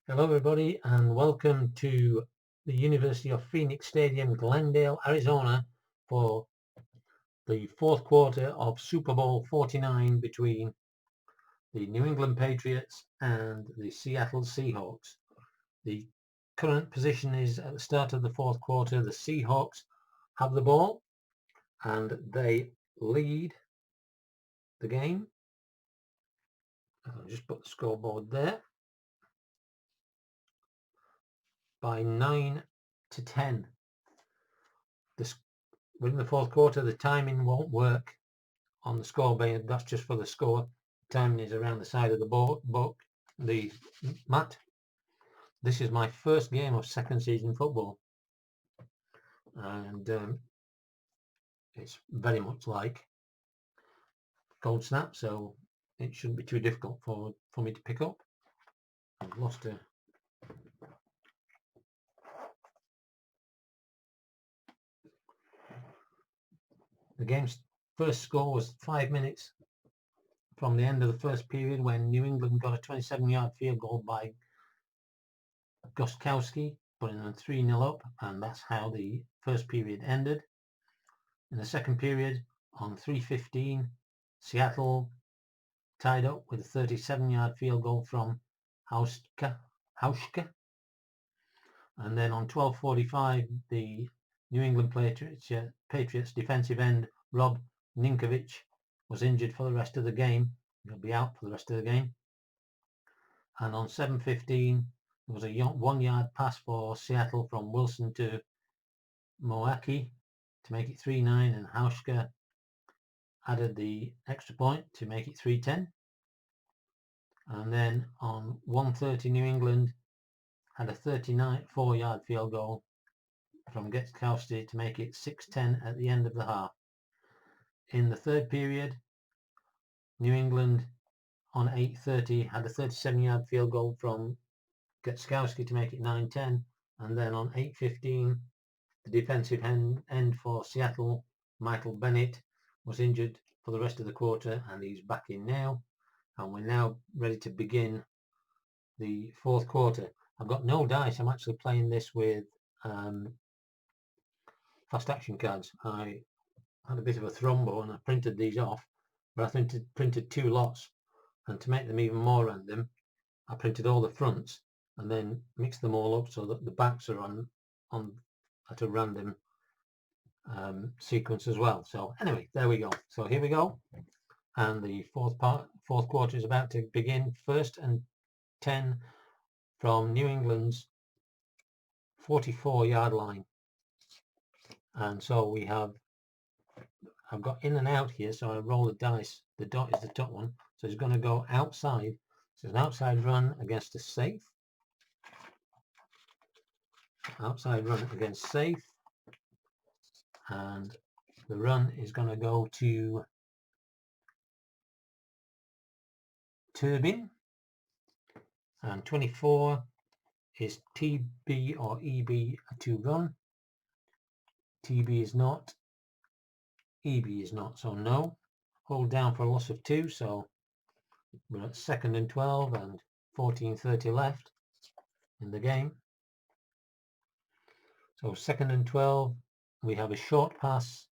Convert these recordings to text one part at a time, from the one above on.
Hello everybody and welcome to the University of Phoenix Stadium, Glendale, Arizona for the fourth quarter of Super Bowl 49 between the New England Patriots and the Seattle Seahawks. The current position is at the start of the fourth quarter. The Seahawks have the ball and they lead the game. I'll just put the scoreboard there. By 9-10. We're in the fourth quarter. The timing won't work on the scoreboard. That's just for the score. Timing is around the side of the mat. This is my first game of second season football, and it's very much like cold snap, so it shouldn't be too difficult for me to pick up. I've lost a the game's first score was 5 minutes from the end of the first period when New England got a 27-yard field goal by Gostkowski, putting them 3-0 up, and that's how the first period ended. In the second period, on 3:15, Seattle tied up with a 37-yard field goal from Hauschka. And then on 12:45, the New England Patriots defensive end Rob Ninkovich was injured for the rest of the game. He'll be out for the rest of the game. And on 7:15, there was a 1-yard pass for Seattle from Wilson to Moaki to make it 3-9, and Hauschka added the extra point to make it 3-10. And then on 1:30, New England had a 34-yard field goal from Gostkowski to make it 6-10 at the end of the half. In the third period, New England on 8:30 had a 37-yard field goal from Gostkowski to make it 9-10, and then on 8:15, the defensive end for Seattle, Michael Bennett, was injured for the rest of the quarter, and he's back in now, and we're now ready to begin the fourth quarter. I've got no dice. I'm actually playing this with fast action cards. I had a bit of a thrombo and I printed these off, but I printed 2 lots, and to make them even more random, I printed all the fronts and then mixed them all up so that the backs are on at a random sequence as well. So anyway, there we go. So here we go, and the fourth quarter is about to begin. 1st and 10 from New England's 44-yard line, and so I've got in and out here, so I roll the dice. The dot is the top one, so it's going to go outside. So it's an outside run against a safe. Outside run against safe, and the run is going to go to Turbin, and 24 is TB or EB to run. TB is not, EB is not, so no. Hold down for a loss of 2, so we're at 2nd and 12 and 14:30 left in the game. So 2nd and 12, we have a short pass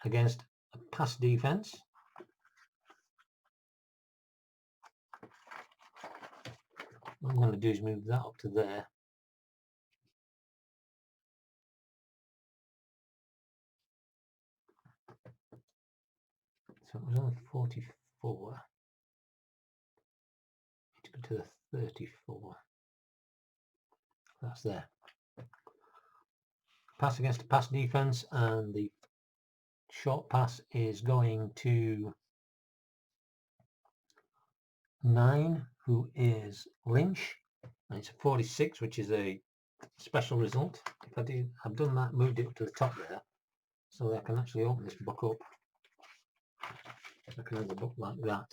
against a pass defense. What I'm going to do is move that up to there. So it was only 44. I need to go to the 34. That's there. Pass against a pass defense, and the short pass is going to 9, who is Lynch, and it's a 46, which is a special result. If I've done that, moved it up to the top there, so that I can actually open this book up. I can have the book like that.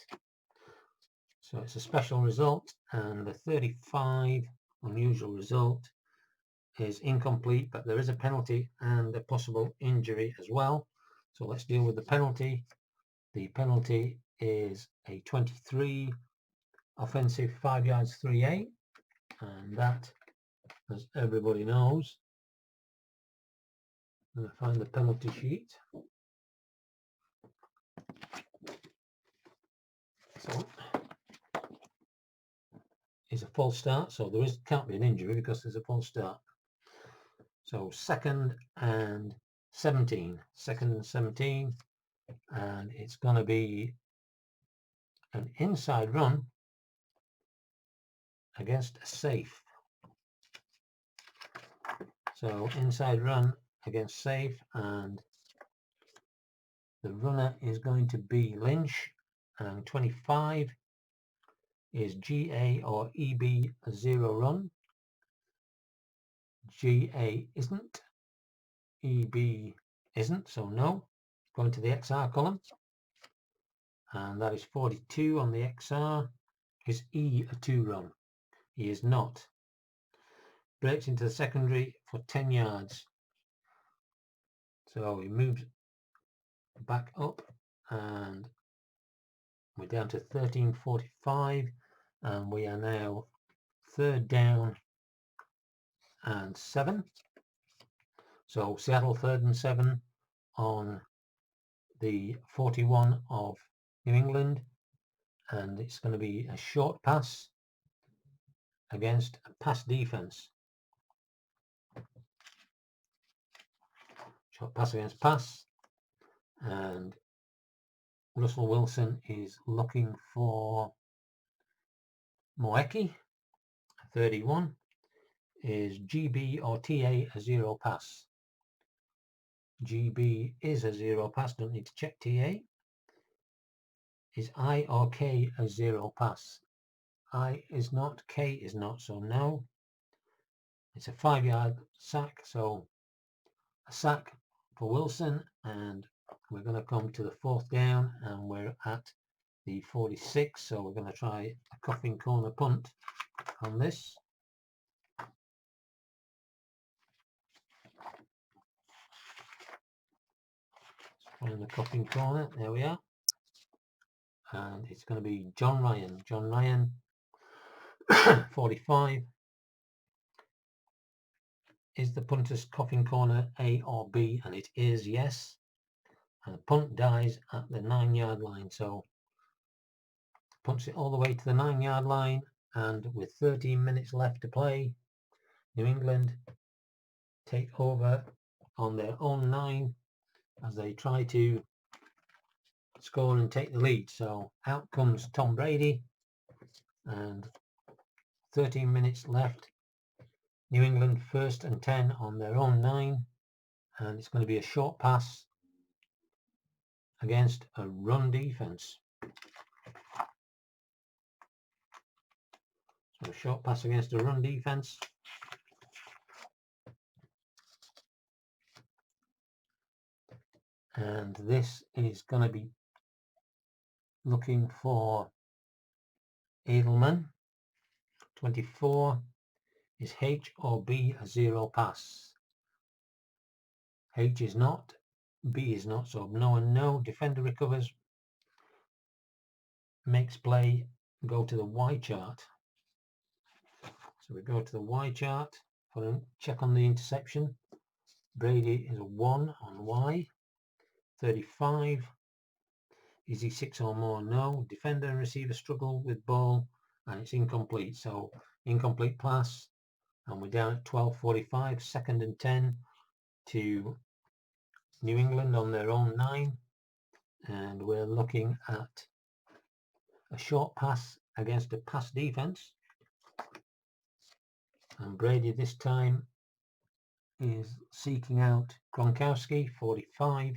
So it's a special result, and the 35 unusual result is incomplete, but there is a penalty and a possible injury as well. So let's deal with the penalty. The penalty is a 23 offensive 5 yards 3A, and that, as everybody knows, I'm going to find the penalty sheet. So is a false start, so there can't be an injury because there's a false start. So second and 17, and it's going to be an inside run against a safe. So inside run against safe, and the runner is going to be Lynch, and 25 is GA or EB 0 run. GA isn't, EB isn't, so no. Going to the XR column, and that is 42 on the XR. Is E a 2 run? He is not. Breaks into the secondary for 10 yards. So he moves back up, and we're down to 13:45, and we are now third down and 7. So Seattle 3rd and 7 on the 41 of New England, and it's going to be a short pass against a pass defense. Short pass against pass, and Russell Wilson is looking for Moeki. 31 is GB or TA a 0 pass. GB is a 0 pass, don't need to check TA. Is I or K a 0 pass? I is not, K is not, so no. It's a 5-yard sack, so a sack for Wilson, and we're going to come to the 4th down, and we're at the 46, so we're going to try a coffin corner punt on this. Find the coffin corner, there we are, and it's going to be John Ryan. 45. Is the punter's coffin corner A or B? And it is, yes. And the punt dies at the 9-yard line, so punts it all the way to the 9-yard line, and with 13 minutes left to play, New England take over on their own 9 as they try to score and take the lead. So out comes Tom Brady, and 13 minutes left. New England 1st and 10 on their own 9, and it's going to be a short pass against a run defense. So a short pass against a run defense. And this is going to be looking for Edelman. 24 is H or B a 0 pass. H is not, B is not, so no and no. Defender recovers, makes play, go to the Y chart. So we go to the Y chart for a check on the interception. Brady is a 1 on Y. 35. Is he 6 or more? No. Defender and receiver struggle with ball, and it's incomplete. So incomplete pass, and we're down at 12:45, 2nd and 10 to New England on their own 9, and we're looking at a short pass against a pass defense, and Brady this time is seeking out Gronkowski. 45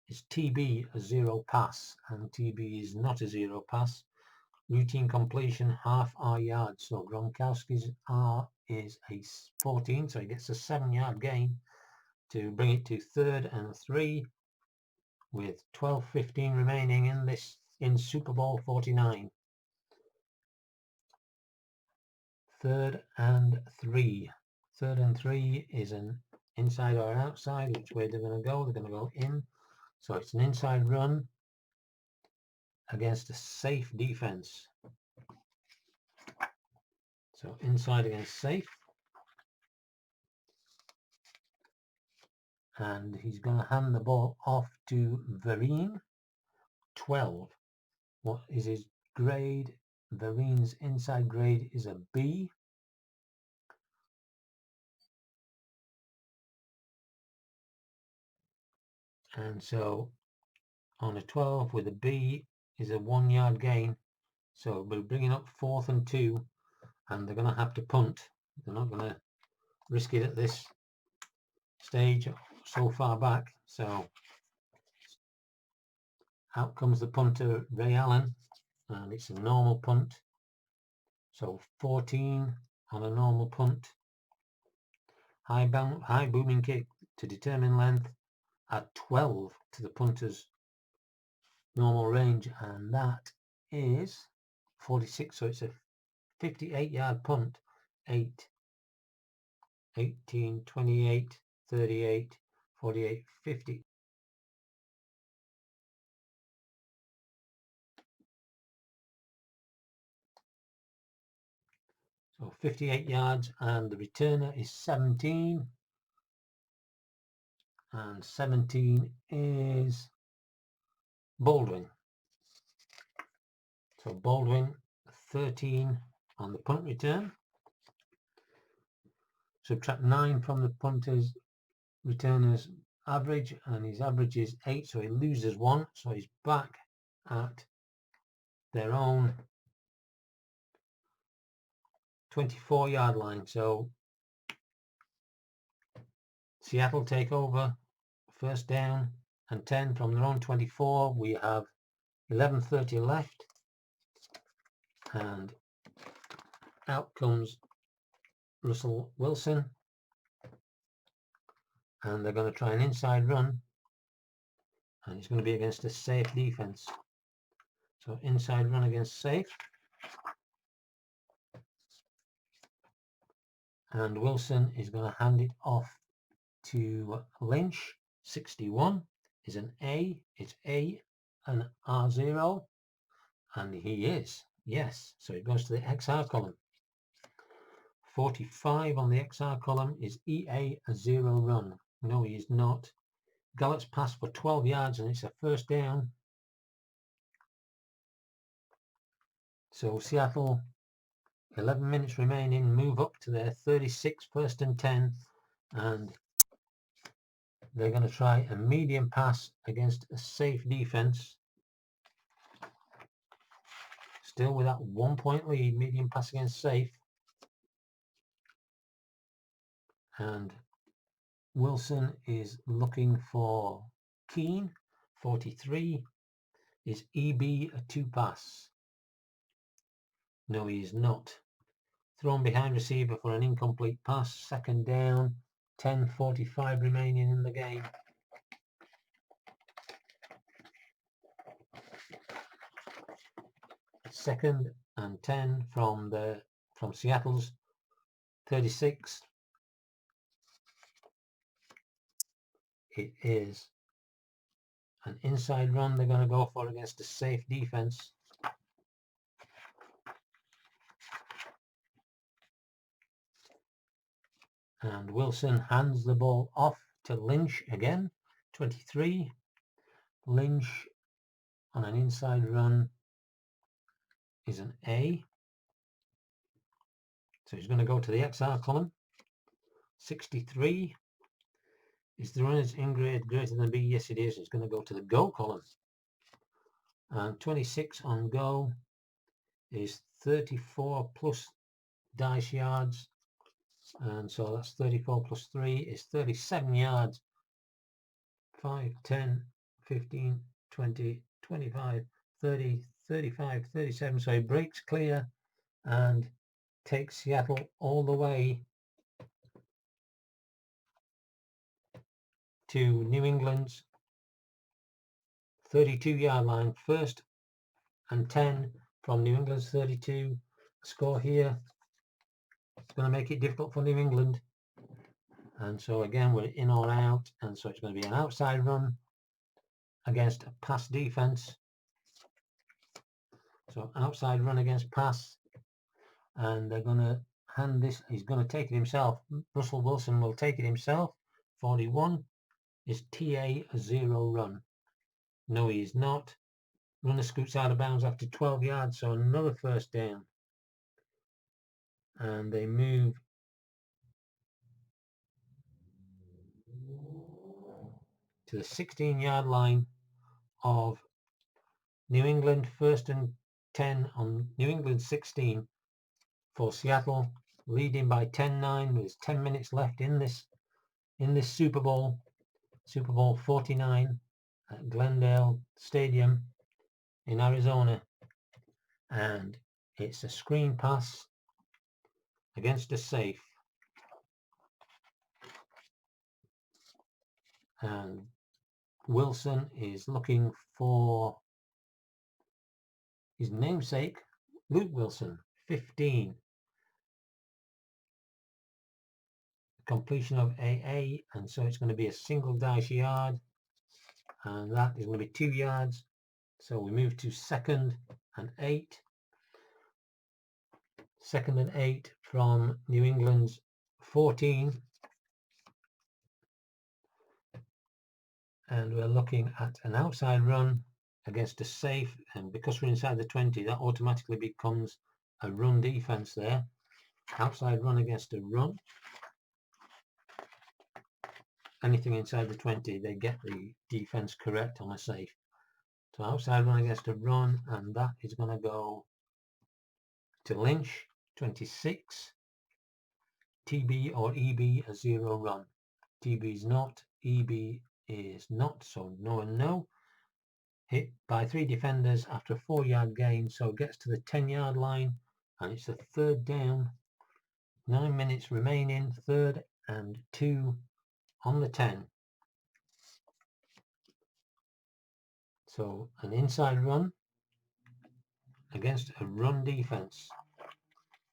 is TB a 0 pass, and TB is not a 0 pass. Routine completion, half R yard, so Gronkowski's R is a 14, so he gets a 7-yard gain to bring it to 3rd and 3 with 12:15 remaining in Super Bowl 49. 3rd and 3. 3rd and 3 is an inside or outside. Which way they're going to go? They're going to go in. So it's an inside run against a safe defense. So inside against safe. And he's going to hand the ball off to Vereen. 12. What is his grade? Vereen's inside grade is a B. And so on a 12 with a B is a 1 yard gain. So we're bringing up 4th and 2, and they're going to have to punt. They're not going to risk it at this stage so far back. So out comes the punter, Ray Allen, and it's a normal punt. So 14 on a normal punt. High booming kick to determine length at 12 to the punter's normal range, and that is 46. So it's a 58-yard punt. 8, 18, 28, 38, 48, 50. So 58 yards, and the returner is 17. And 17 is Baldwin. So Baldwin, 13 on the punt return. Subtract 9 from the punter's returner's average, and his average is 8, so he loses 1. So he's back at their own 24-yard line. So Seattle take over, first down and 10 from their own 24. We have 11:30 left, and out comes Russell Wilson, and they're going to try an inside run, and it's going to be against a safe defense. So inside run against safe, and Wilson is going to hand it off to Lynch. 61 is an A. It's A and R0, and he is, yes. So it goes to the XR column. 45 on the XR column is EA, a 0 run. No, he is not. Gallups pass for 12 yards, and it's a first down. So Seattle, 11 minutes remaining, move up to their 36, 1st and 10, and they're going to try a medium pass against a safe defense. Still with that 1-point lead, medium pass against safe. And Wilson is looking for Keene. 43 is EB, a 2 pass. No, he is not. Thrown behind receiver for an incomplete pass. Second down. 10:45 remaining in the game. Second and 10 from Seattle's 36. It is an inside run they're going to go for against a safe defense. And Wilson hands the ball off to Lynch again. 23. Lynch on an inside run is an A. So he's going to go to the XR column. 63. Is the runner's in grade greater than B? Yes, it is. It's going to go to the go column. And 26 on go is 34 plus dice yards. And so that's 34 plus 3 is 37 yards. 5, 10, 15, 20, 25, 30, 35, 37. So he breaks clear and takes Seattle all the way to New England's 32-yard line. 1st and 10 from New England's 32. Score here. It's going to make it difficult for New England. And so again, we're in or out. And so it's going to be an outside run against a pass defense. So outside run against pass. And they're going to hand this. He's going to take it himself. Russell Wilson will take it himself. 41 is TA a 0 run. No, he is not. Runner scoots out of bounds after 12 yards, so another first down. And they move to the 16-yard line of New England. First and 10 on New England 16 for Seattle, leading by 10-9 with 10 minutes left in this Super Bowl 49 at Glendale Stadium in Arizona. And it's a screen pass against a safe. And Wilson is looking for his namesake, Luke Wilson, 15. Completion of AA, and so it's going to be a single dash yard, and that is going to be 2 yards. So we move to 2nd and 8. 2nd and 8 from New England's 14. And we're looking at an outside run against a safe, and because we're inside the 20, that automatically becomes a run defense there. Outside run against a run. Anything inside the 20, they get the defense correct on a safe. So outside run against a run, and that is going to go to Lynch, 26. TB or EB a 0 run. TB is not, EB is not, so no and no. Hit by 3 defenders after a 4-yard gain, so it gets to the 10-yard line, and it's a 3rd down. 9 minutes remaining, 3rd and 2 on the 10. So an inside run against a run defense.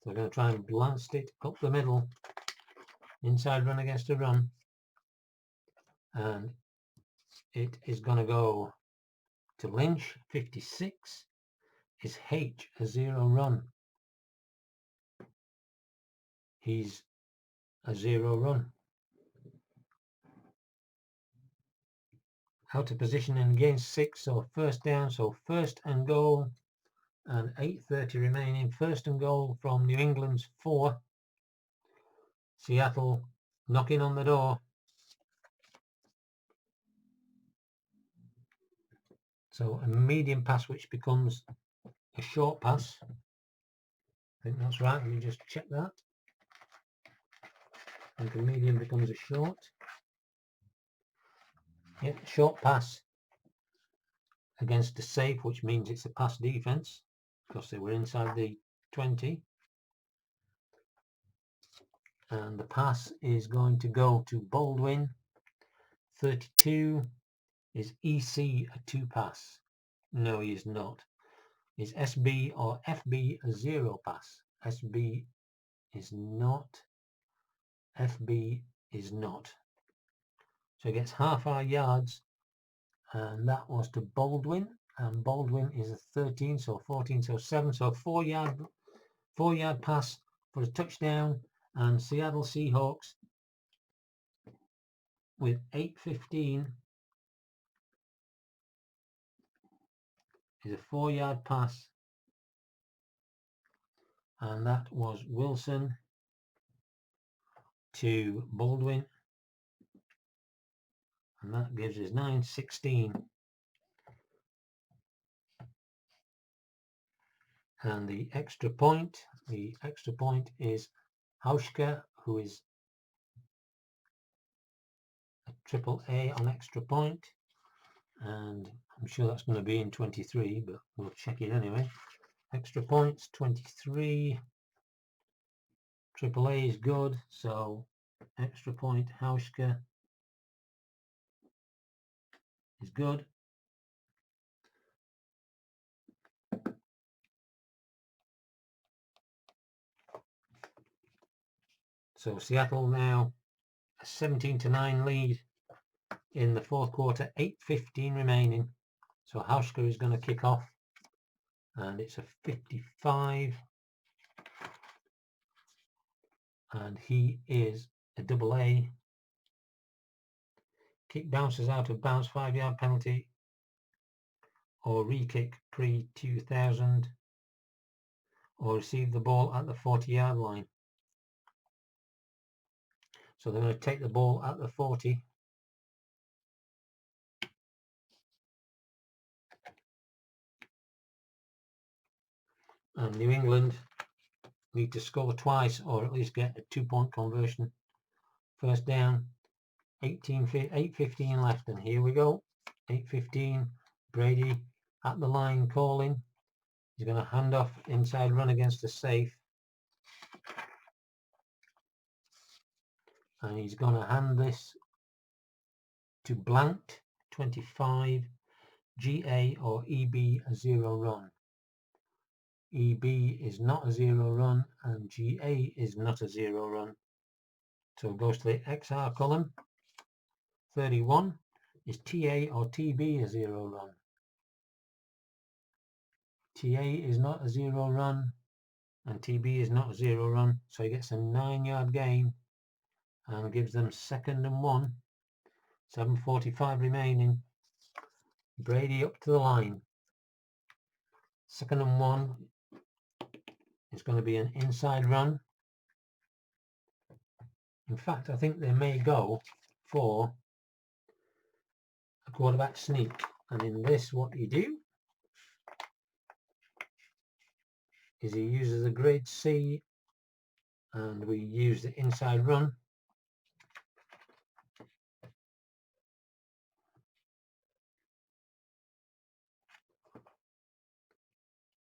So they're going to try and blast it up the middle. Inside run against a run. And it is going to go to Lynch, 56. Is H a 0 run? He's a 0 run. Out of position and gains 6, so first down, so 1st and goal, and 8:30 remaining. 1st and goal from New England's 4. Seattle knocking on the door. So a medium pass which becomes a short pass. I think that's right, let me just check that. I think a medium becomes a short. Yep, short pass against a safe, which means it's a pass defense because they were inside the 20. And the pass is going to go to Baldwin, 32. Is EC a 2 pass? No, he is not. Is SB or FB a 0 pass? SB is not. FB is not. So he gets half our yards, and that was to Baldwin, and Baldwin is a 13, so 14, so 7, so 4-yard pass for a touchdown, and Seattle Seahawks with 8:15 is a 4-yard pass, and that was Wilson to Baldwin, and that gives us 9:16. And the extra point is Hauschka, who is a triple A on extra point, and I'm sure that's going to be in 23, but we'll check it anyway. Extra points 23. Triple A is good, so extra point Hauschka is good. So Seattle now a 17-9 lead in the 4th quarter, 8:15 remaining. So Hauschka is going to kick off, and it's a 55. and he is a double A. Kick bounces out of bounds, 5-yard penalty, or re-kick pre-2000, or receive the ball at the 40-yard line. So they're going to take the ball at the 40. And New England need to score twice or at least get a 2-point conversion. First down, 8:15 left, and here we go. 8:15, Brady at the line calling. He's going to hand off inside run against a safe. And he's going to hand this to blanked 25, GA or EB a 0 run. EB is not a 0 run and GA is not a 0 run. So it goes to the XR column. 31 is TA or TB a 0 run. TA is not a 0 run and TB is not a 0 run. So he gets a 9-yard gain and gives them 2nd and 1. 7:45 remaining. Brady up to the line. 2nd and 1. It's going to be an inside run. In fact, I think they may go for a quarterback sneak. And in this, what you do is he uses a grade C, and we use the inside run.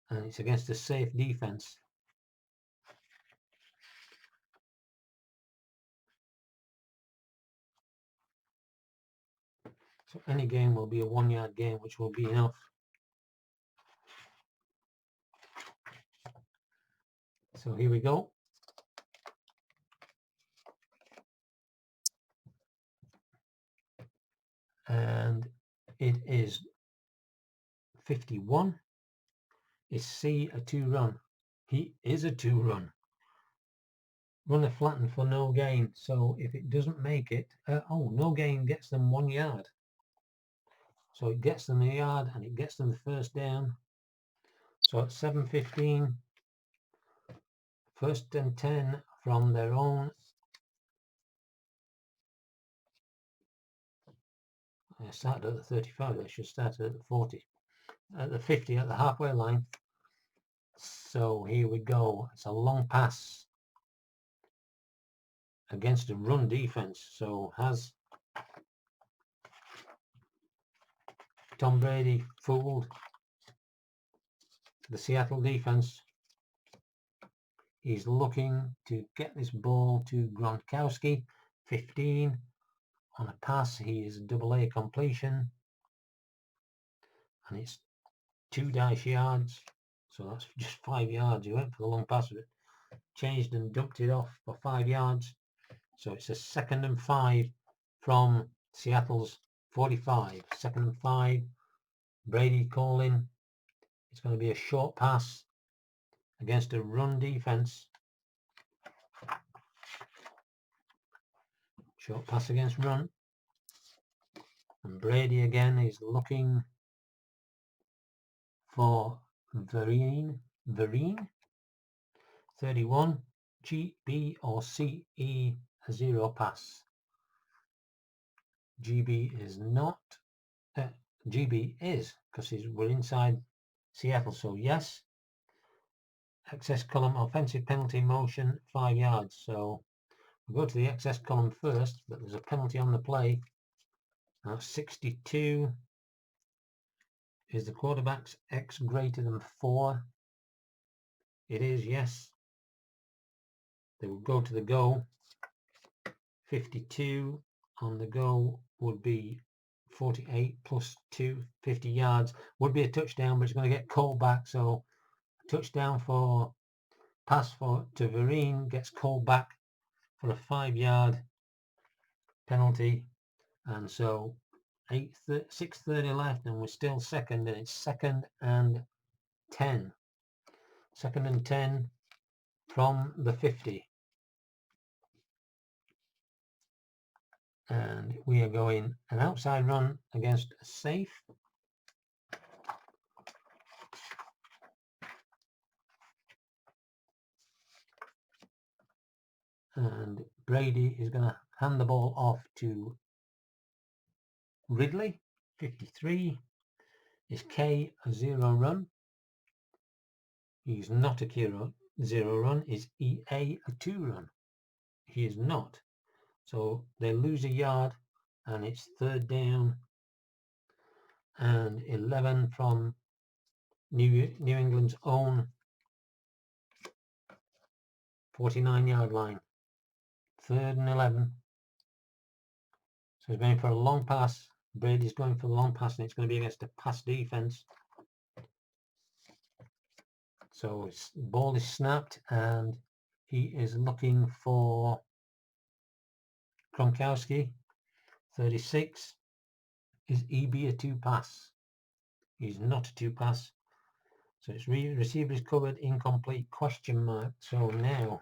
And it's against a safe defense. So any game will be a 1-yard game, which will be enough. So here we go. And it is 51. Is C a 2-run? He is a 2-run. Runner flattened for no gain. So if it doesn't make it, no gain gets them 1 yard. So it gets them a yard and it gets them the first down. So at 7:15, 1st and 10 from their own. They started at the 35. They should start at the 40. At the 50, at the halfway line. So here we go. It's a long pass against a run defense. So has Tom Brady fooled the Seattle defense? He's looking to get this ball to Gronkowski. 15 on a pass. He is a double A completion. And it's 2 dash yards. So that's just 5 yards. He went for the long pass with it. Changed and dumped it off for 5 yards. So it's a 2nd and 5 from Seattle's 45. 2nd and 5. Brady calling. It's going to be a short pass against a run defense. Short pass against run. And Brady again is looking for Vereen. 31. G, B or C, E, a 0 pass. GB is not. GB is, because we're inside Seattle, so yes. Excess column, offensive penalty motion, 5 yards. So we'll go to the excess column first, but there's a penalty on the play. Now 62. Is the quarterback's X greater than 4? It is, yes. They will go to the go. 52 on the go would be 48 plus 2, 50 yards. Would be a touchdown, but it's going to get called back. So touchdown for pass to Vereen gets called back for a 5-yard penalty. And so 6:30 left, and we're still second, and it's 2nd and 10. 2nd and 10 from the 50. And we are going an outside run against a safe. And Brady is going to hand the ball off to Ridley, 53. Is K a 0 run? He's not a 0 run. Is EA a 2 run? He is not. So they lose a yard and it's 3rd down and 11 from New England's own 49-yard line. 3rd and 11. So he's going for a long pass. Brady's going for the long pass and it's going to be against a pass defense. So the ball is snapped and he is looking for Gronkowski, 36. Is EB a 2 pass? He's not a 2 pass. So it's receiver is covered, incomplete, question mark. So now,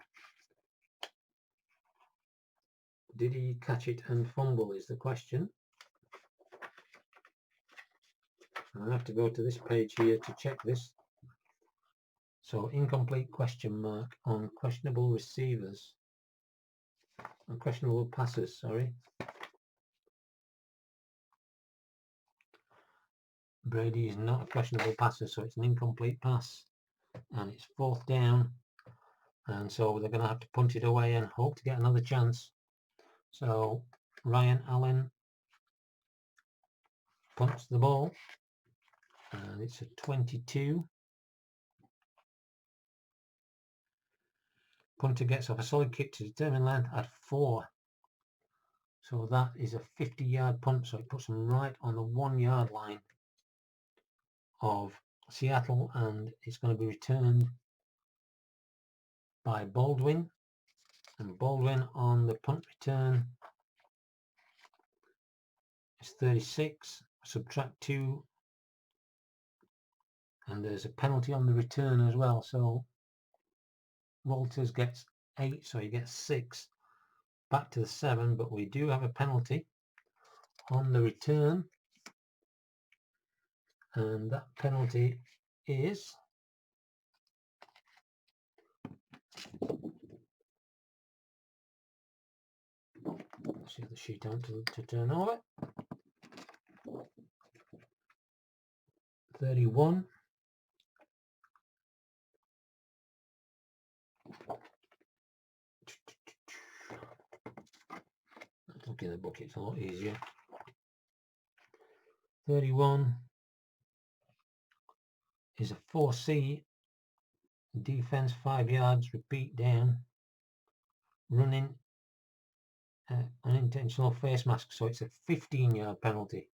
did he catch it and fumble is the question. I have to go to this page here to check this. So incomplete question mark on questionable receivers. On questionable passes, sorry. Brady is not a questionable passer, so it's an incomplete pass. And it's 4th down. And so they're going to have to punt it away and hope to get another chance. So Ryan Allen punts the ball. And it's a 22. Punter gets off a solid kick to determine length at 4. So that is a 50-yard punt. So it puts them right on the 1-yard line of Seattle, and it's going to be returned by Baldwin. And Baldwin on the punt return is 36. Subtract 2. And there's a penalty on the return as well. So Walters gets 8, so he gets 6. Back to the 7, but we do have a penalty on the return. And that penalty is see the sheet out to turn over. 31. Let's look in the book, it's a lot easier. 31 is a 4C. Defense 5 yards, repeat down. Running unintentional face mask, so it's a 15-yard penalty.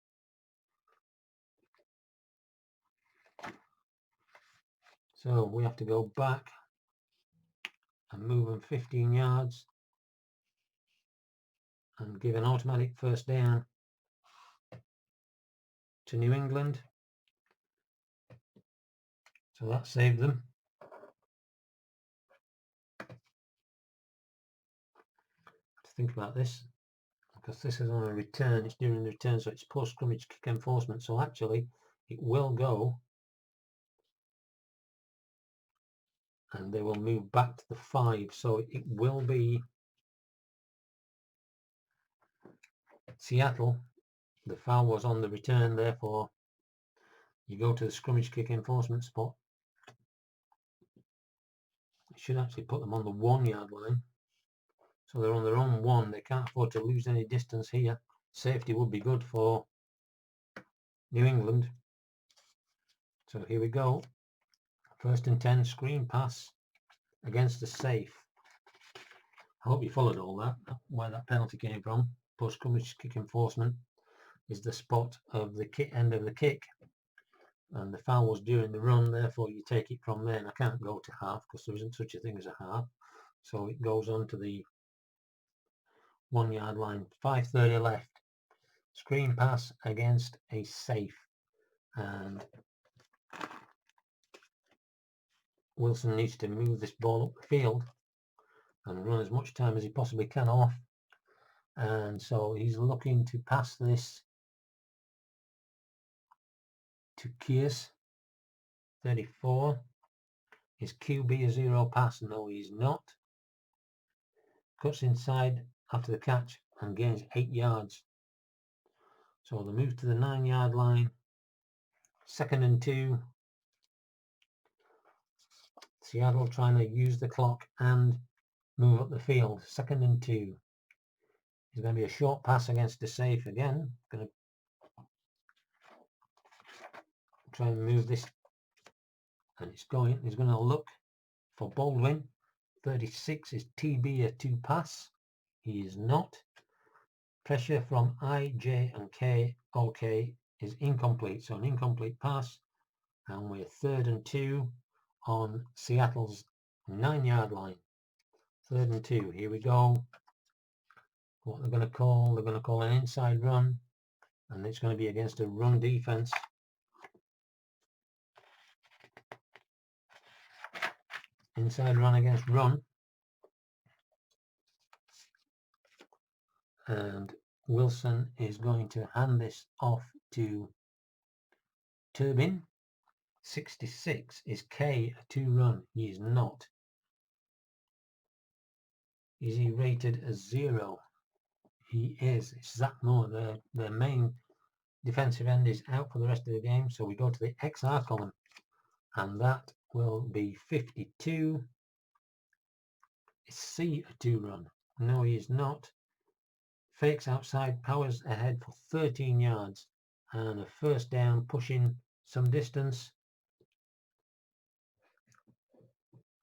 So we have to go back and move them 15 yards and give an automatic 1st down to New England. So that saved them. To think about this, because this is on a return, it's during the return, so it's post-scrummage kick enforcement, so actually it will go and they will move back to the 5, so it will be Seattle. The foul was on the return, therefore you go to the scrummage kick enforcement spot. It should actually put them on the 1-yard line, so they're on their own 1. They can't afford to lose any distance here. Safety would be good for New England. So here we go. 1st and 10, screen pass against the safe. I hope you followed all that, where that penalty came from. Post-scrummage kick enforcement is the spot of the end of the kick, and the foul was during the run, therefore you take it from there. And I can't go to half because there isn't such a thing as a half, so it goes on to the 1-yard line. 5:30 left. Screen pass against a safe, and Wilson needs to move this ball up the field and run as much time as he possibly can off. And so he's looking to pass this to Kears, 34. Is QB a zero pass? No, he's not. Cuts inside after the catch and gains 8 yards. So they move to the 9-yard line. 2nd and 2. Seattle trying to use the clock and move up the field. 2nd and 2. It's going to be a short pass against a safe again. Going to try and move this, and it's going. He's going to look for Baldwin. 36. Is TB a 2 pass? He is not. Pressure from I, J and K, OK, is incomplete. So an incomplete pass, and we're 3rd and 2 on Seattle's 9-yard line. 3rd and 2. Here we go. What they're going to call an inside run, and it's going to be against a run defense. Inside run against run. And Wilson is going to hand this off to Turbin. 66. Is K a 2 run? He is not. Is he rated as 0? He is. It's Zach Moore. Their main defensive end is out for the rest of the game. So we go to the XR column, and that will be 52. Is C a 2 run? No, he is not. Fakes outside, powers ahead for 13 yards, and a 1st down, pushing some distance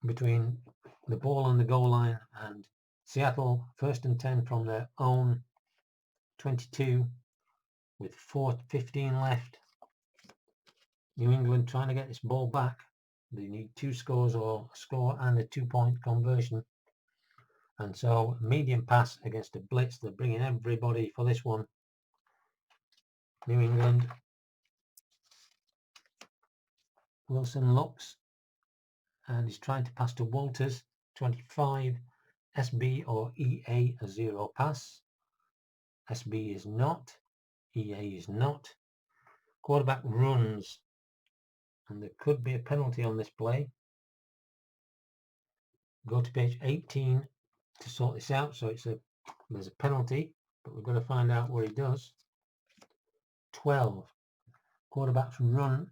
between the ball and the goal line, and Seattle 1st and 10 from their own 22 with 4:15 left. New England trying to get this ball back. They need 2 scores, or a score and a 2-point conversion. And so medium pass against a blitz. They're bringing everybody for this one. New England. Wilson looks and he's trying to pass to Walters. 25. SB or EA a 0 pass. SB is not. EA is not. Quarterback runs, and there could be a penalty on this play. Go to page 18 to sort this out. So there's a penalty, but we've got to find out what he does. 12. Quarterback's run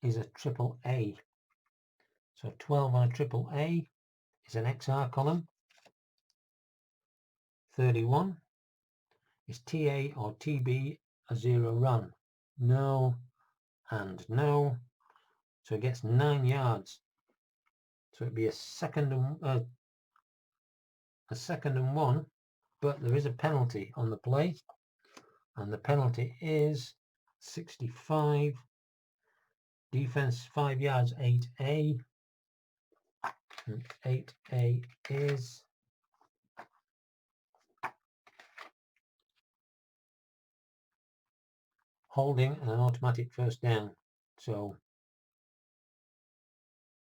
is a triple A. So 12 on a triple A is an XR column. 31. Is TA or TB a 0 run? No and no. So it gets 9 yards. So it'd be a second and 1, but there is a penalty on the play, and the penalty is 65. Defense 5 yards, 8A. And 8A is holding and an automatic 1st down. So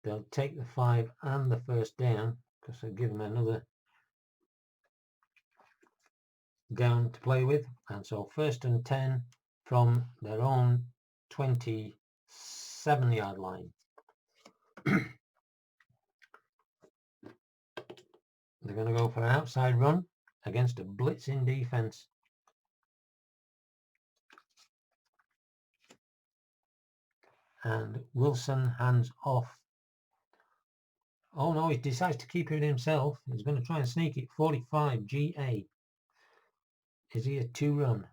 they'll take the 5 and the 1st down, because they'll give them another down to play with. And so 1st and 10 from their own 27-yard line. They're going to go for an outside run against a blitzing defense. And Wilson hands off. Oh no, he decides to keep it himself. He's going to try and sneak it. 45. GA. Is he a 2 run?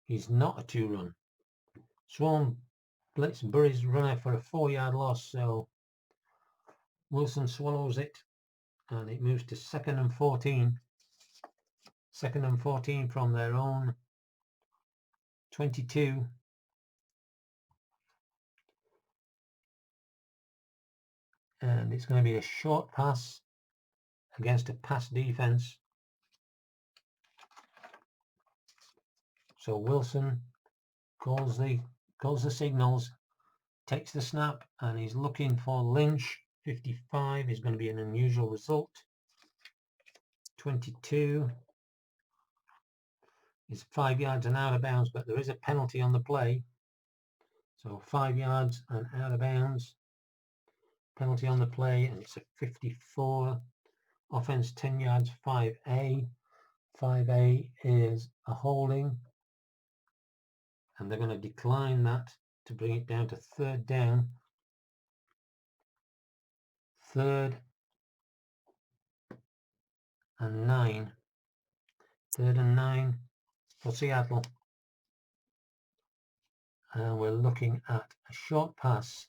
He's not a 2 run. Swarm blitz buries runner for a 4-yard loss. So Wilson swallows it, and it moves to 2nd and 14. 2nd and 14 from their own 22. And it's going to be a short pass against a pass defense. So Wilson calls the signals, takes the snap, and he's looking for Lynch. 55 is going to be an unusual result. 22 is 5 yards and out of bounds, but there is a penalty on the play. So 5 yards and out of bounds. Penalty on the play, and it's a 54. Offense 10 yards, 5A. 5A is a holding, and they're going to decline that to bring it down to third down. Third and 9. Third and 9 for Seattle. And we're looking at a short pass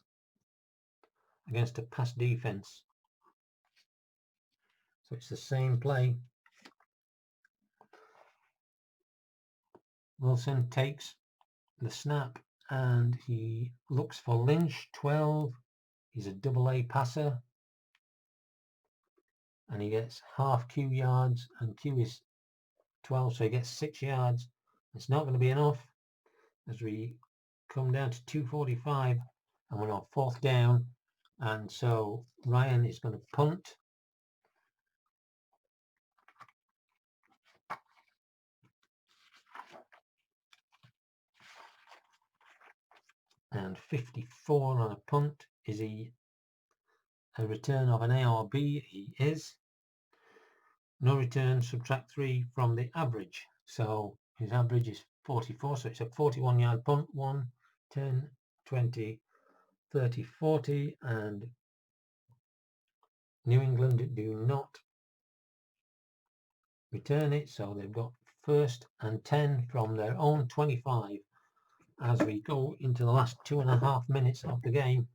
against a pass defense. So it's the same play. Wilson takes the snap and he looks for Lynch, 12. He's a double-A passer. And he gets half Q yards, and Q is 12, so he gets 6 yards. It's not going to be enough as we come down to 2:45 and we're on fourth down. And so Ryan is going to punt. And 54 on a punt. Is he a return of an A or B? He is. No return, subtract 3 from the average. So his average is 44, so it's a 41-yard punt. 1, 10, 20, 30, 40, and New England do not return it, so they've got first and 10 from their own 25 as we go into the last 2.5 minutes of the game.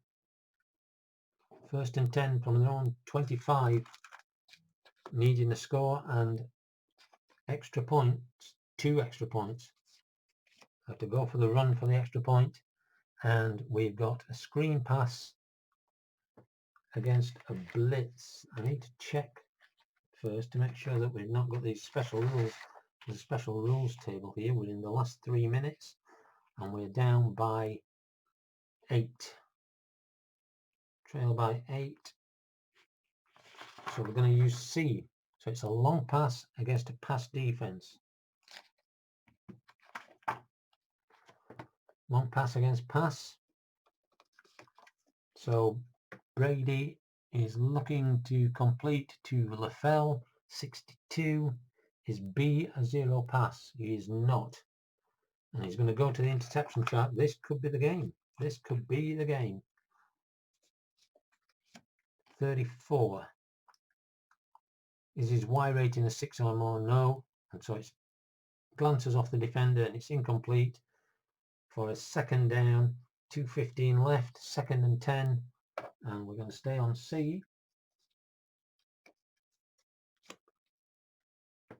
First and 10 from their own 25, needing a score and extra points, 2 extra points. Have to go for the run for the extra point, and we've got a screen pass against a blitz. I need to check first to make sure that we've not got these special rules. There's a special rules table here. We're in the last 3 minutes and we're down by 8. Trail by 8. So we're going to use C. So it's a long pass against a pass defense. Long pass against pass. So Brady is looking to complete to LaFell, 62. Is B a 0 pass? He is not. And he's going to go to the interception chart. This could be the game. This could be the game. 34. Is his Y rating a 6 or more? No. And so it glances off the defender and it's incomplete for a second down. 2:15 left. Second and 10. And we're going to stay on C.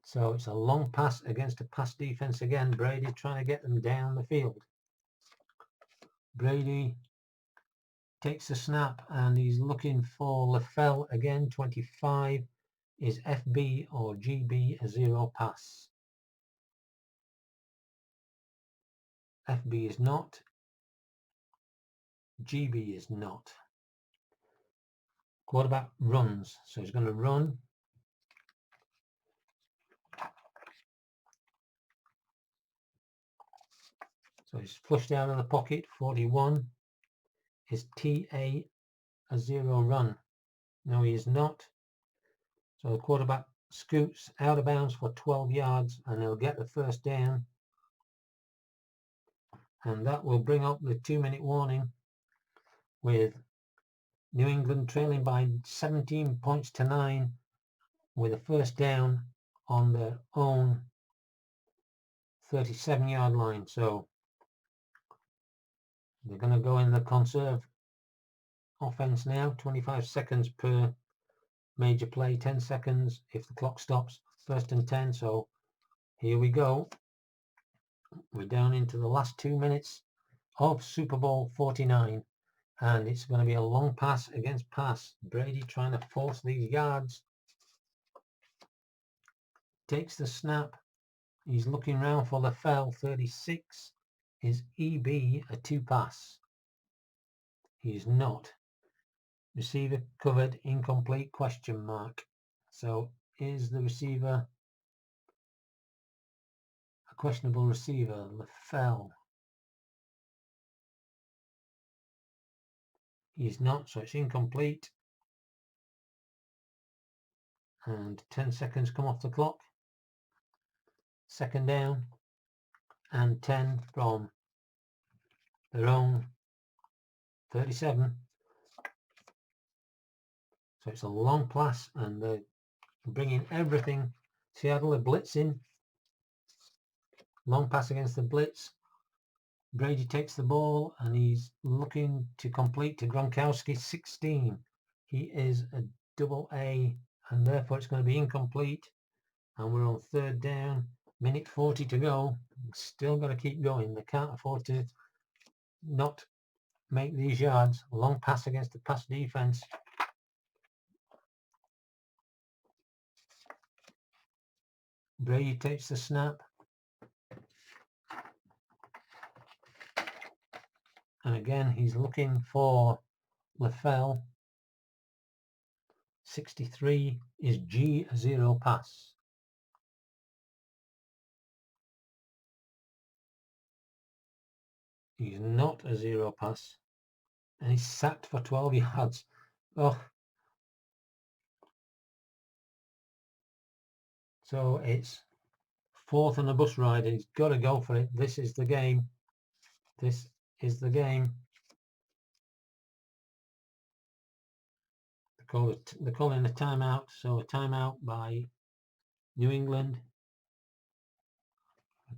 So it's a long pass against a pass defense again. Brady trying to get them down the field. Brady takes the snap and he's looking for LaFell again, 25. Is FB or GB a 0 pass? FB is not. GB is not. Quarterback runs. So he's going to run. So he's flushed out of the pocket, 41. Is TA a 0 run? No, he is not. So the quarterback scoots out of bounds for 12 yards and he'll get the first down. And that will bring up the 2-minute warning with New England trailing by 17 points to 9 with a first down on their own 37-yard line. So they're going to go in the conserve offense now. 25 seconds per major play, 10 seconds if the clock stops. First and 10. So here we go. We're down into the last 2 minutes of Super Bowl 49. And it's going to be a long pass against pass. Brady trying to force these yards. Takes the snap. He's looking round for LaFell, 36. Is EB a 2 pass? He is not. Receiver covered, incomplete, question mark. So is the receiver a questionable receiver? LaFell. He's not, so it's incomplete. And 10 seconds come off the clock. Second down and 10 from their own 37. So it's a long pass, and they're bringing everything. Seattle are blitzing. Long pass against the blitz. Brady takes the ball and he's looking to complete to Gronkowski, 16. He is a double A, and therefore it's going to be incomplete. And we're on third down, minute 40 to go. Still got to keep going. They can't afford to not make these yards. Long pass against the pass defense. Brady takes the snap. And again, he's looking for LaFell. 63 is G, a zero pass. He's not a zero pass. And he's sacked for 12 yards. Oh. So it's fourth on a bus ride, and he's got to go for it. This is the game. This is the game. They're calling a timeout. So a timeout by New England.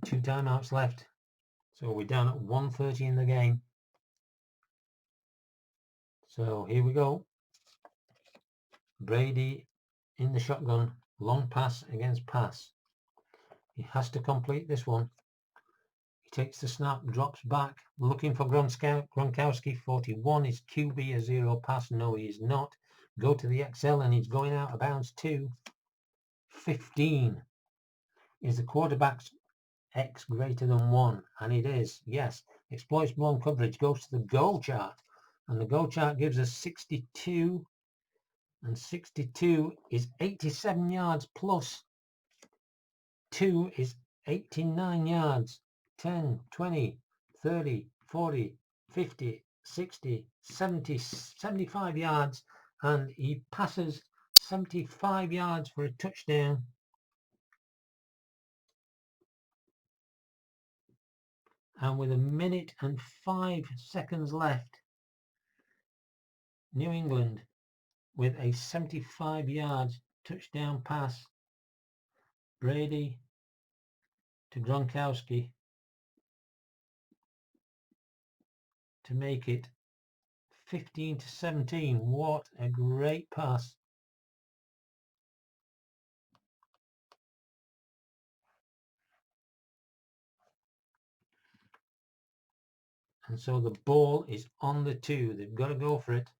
2 timeouts left. So we're down at 1:30 in the game. So here we go. Brady in the shotgun. Long pass against pass. He has to complete this one. He takes the snap, drops back, looking for Gronkowski. 41 is QB, a zero pass. No, he is not. Go to the XL, and he's going out of bounds too. 15 is the quarterback's X greater than 1, and it is. Yes, exploits blown coverage, goes to the goal chart, and the goal chart gives us 62, and 62 is 87 yards plus 2 is 89 yards. 10, 20, 30, 40, 50, 60, 70, 75 yards, and he passes 75 yards for a touchdown. And with a minute and 5 seconds left, New England with a 75-yard touchdown pass. Brady to Gronkowski to make it 15-17. What a great pass. And so the ball is on the 2. They've got to go for it.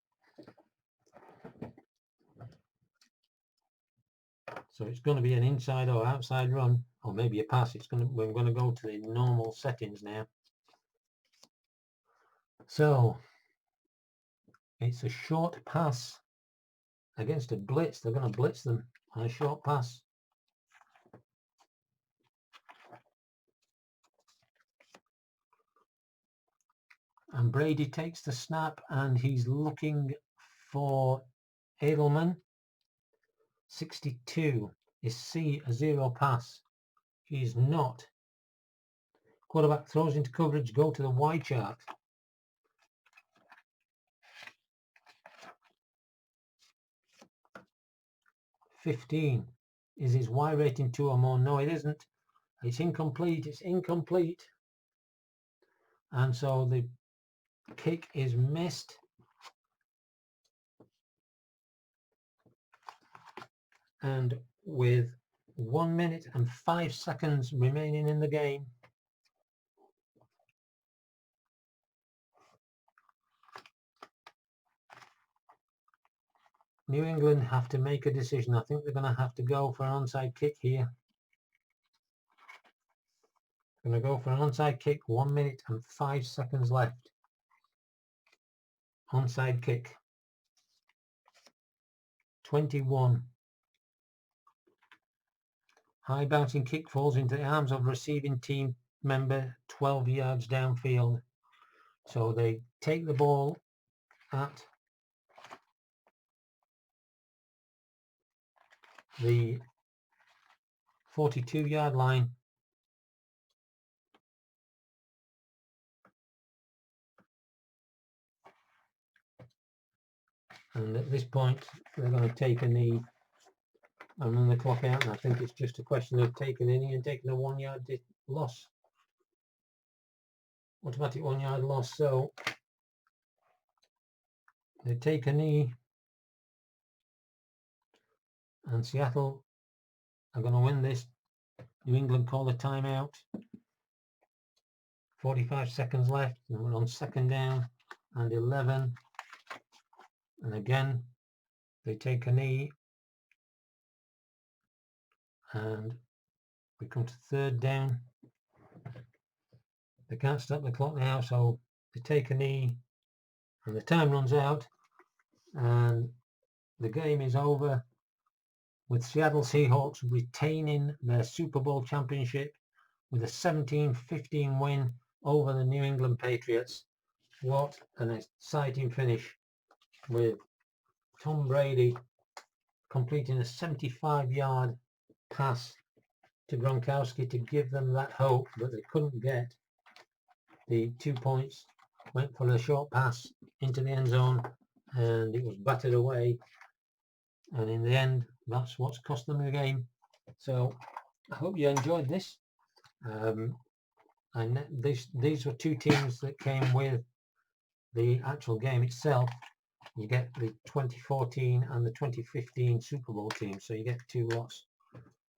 So it's going to be an inside or outside run, or maybe a pass. We're going to go to the normal settings now. So it's a short pass against a blitz. They're going to blitz them on a short pass. And Brady takes the snap, and he's looking for Edelman. 62 is C, a zero pass. He's not. Quarterback throws into coverage, go to the Y chart. 15 is his Y rating 2 or more. No, it isn't. It's incomplete. It's incomplete. And so the kick is missed. And with 1 minute and 5 seconds remaining in the game, New England have to make a decision. I think they're going to have to go for an onside kick here. Going to go for an onside kick. 1 minute and 5 seconds left. Onside kick. 21. High bouncing kick falls into the arms of receiving team member 12 yards downfield. So they take the ball at the 42-yard line. And at this point, they're going to take a knee and run the clock out. And I think it's just a question of taking a knee and taking a 1 yard loss. Automatic 1 yard loss. So they take a knee. And Seattle are going to win this. New England call a timeout. 45 seconds left. And we're on 2nd down and 11. And again, they take a knee. And we come to 3rd down. They can't stop the clock now, so they take a knee. And the time runs out. And the game is over, with Seattle Seahawks retaining their Super Bowl championship with a 17-15 win over the New England Patriots. What an exciting finish, with Tom Brady completing a 75-yard pass to Gronkowski to give them that hope, but they couldn't get the 2 points. Went for a short pass into the end zone and it was battered away, and in the end that's what's cost them the game. So I hope you enjoyed this. These were two teams that came with the actual game itself. You get the 2014 and the 2015 Super Bowl team, so you get 2 lots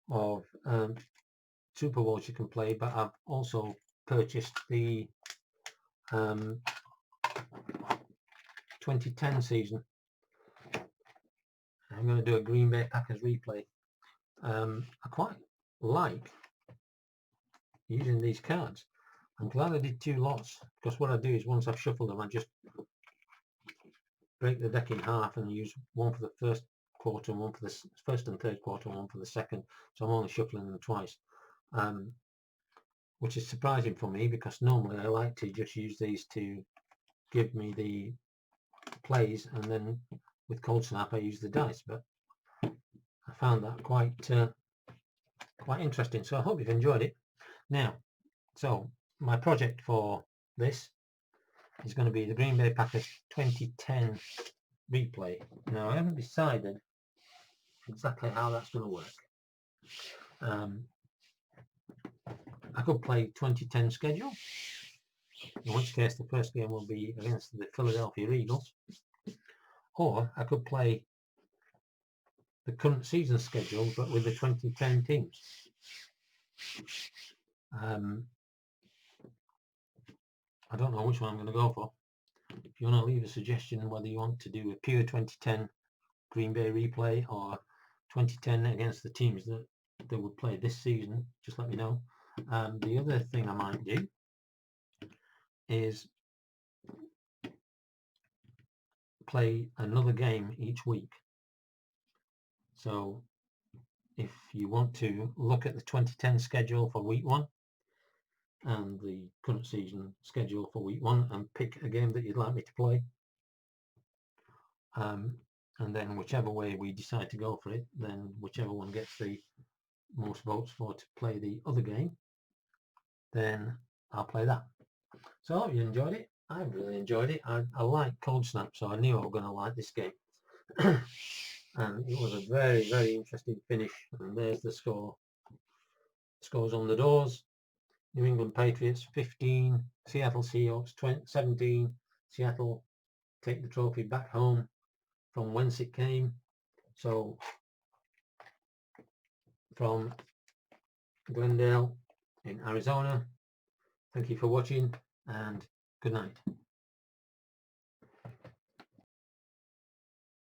of Super Bowls you can play. But I've also purchased the 2010 season. I'm going to do a Green Bay Packers replay. I quite like using these cards. I'm glad I did 2 lots, because what I do is once I've shuffled them, I just break the deck in half and use one for the first quarter and one for the first and third quarter and one for the second. So I'm only shuffling them twice, which is surprising for me, because normally I like to just use these to give me the plays, and then with Cold Snap I use the dice. But I found that quite interesting, so I hope you've enjoyed it. Now, so my project for this is going to be the Green Bay Packers 2010 replay. Now I haven't decided exactly how that's going to work. I could play 2010 schedule, in which case the first game will be against the Philadelphia Eagles, or I could play the current season schedule but with the 2010 teams. I don't know which one I'm going to go for. If you want to leave a suggestion whether you want to do a pure 2010 Green Bay replay or 2010 against the teams that they would play this season, just let me know. The other thing I might do is play another game each week. So if you want to look at the 2010 schedule for week 1 and the current season schedule for week 1 and pick a game that you'd like me to play, and then whichever way we decide to go for it, then whichever one gets the most votes for to play the other game, then I'll play that. So I hope you enjoyed it. I really enjoyed it. I like Cold Snap, so I knew I was going to like this game. And it was a very, very interesting finish. And there's the score. Scores on the doors. New England Patriots 15, Seattle Seahawks 17. Seattle take the trophy back home from whence it came. So from Glendale in Arizona, thank you for watching and good night.